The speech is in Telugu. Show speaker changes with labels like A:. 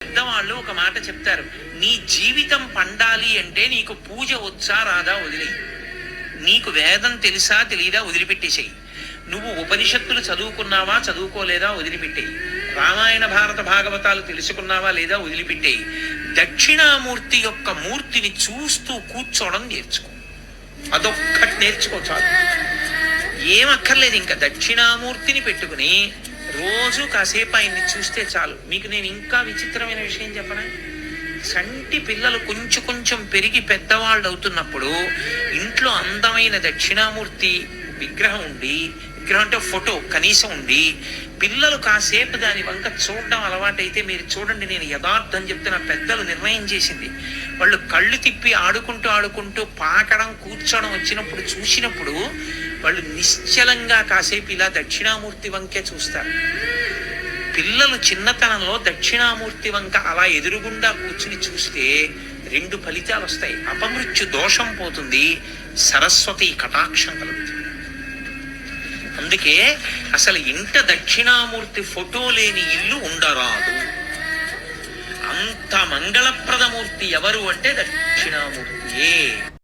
A: పెద్దవాళ్ళు ఒక మాట చెప్తారు, నీ జీవితం పండాలి అంటే నీకు పూజ వచ్చా రాదా వదిలేయి, నీకు వేదం తెలుసా తెలీదా వదిలిపెట్టేసేయి, నువ్వు ఉపనిషత్తులు చదువుకున్నావా చదువుకోలేదా వదిలిపెట్టేయి, రామాయణ భారత భాగవతాలు తెలుసుకున్నావా లేదా వదిలిపెట్టేయి, దక్షిణామూర్తి యొక్క మూర్తిని చూస్తూ కూర్చోవడం నేర్చుకో. అదొక్కటి నేర్చుకో చాలు, ఏమక్కర్లేదు. ఇంకా దక్షిణామూర్తిని పెట్టుకుని రోజు కాసేపు ఆయన్ని చూస్తే చాలు. మీకు నేను ఇంకా విచిత్రమైన విషయం చెప్పనా, చంటి పిల్లలు కొంచెం కొంచెం పెరిగి పెద్దవాళ్ళు అవుతున్నప్పుడు ఇంట్లో అందమైన దక్షిణామూర్తి విగ్రహం ఉండి, విగ్రహం అంటే ఫోటో కనీసం ఉండి, పిల్లలు కాసేపు దాని వంక చూడడం అలవాటైతే మీరు చూడండి, నేను యథార్థం చెప్తున్న, పెద్దలు నిర్ణయం చేసింది, వాళ్ళు కళ్ళు తిప్పి ఆడుకుంటూ ఆడుకుంటూ పాకడం కూర్చోవడం వచ్చినప్పుడు చూసినప్పుడు వాళ్ళు నిశ్చలంగా కాసేపు ఇలా దక్షిణామూర్తి వంకే చూస్తారు. పిల్లలు చిన్నతనంలో దక్షిణామూర్తి వంక అలా ఎదురుగుండా కూర్చుని చూస్తే 2 ఫలితాలు వస్తాయి. అపమృత్యు దోషం పోతుంది, సరస్వతి కటాక్షం కలుగుతుంది. అందుకే అసలు ఇంట దక్షిణామూర్తి ఫోటో లేని ఇల్లు ఉండరాదు. అంత మంగళప్రదమూర్తి ఎవరు అంటే దక్షిణామూర్తియే.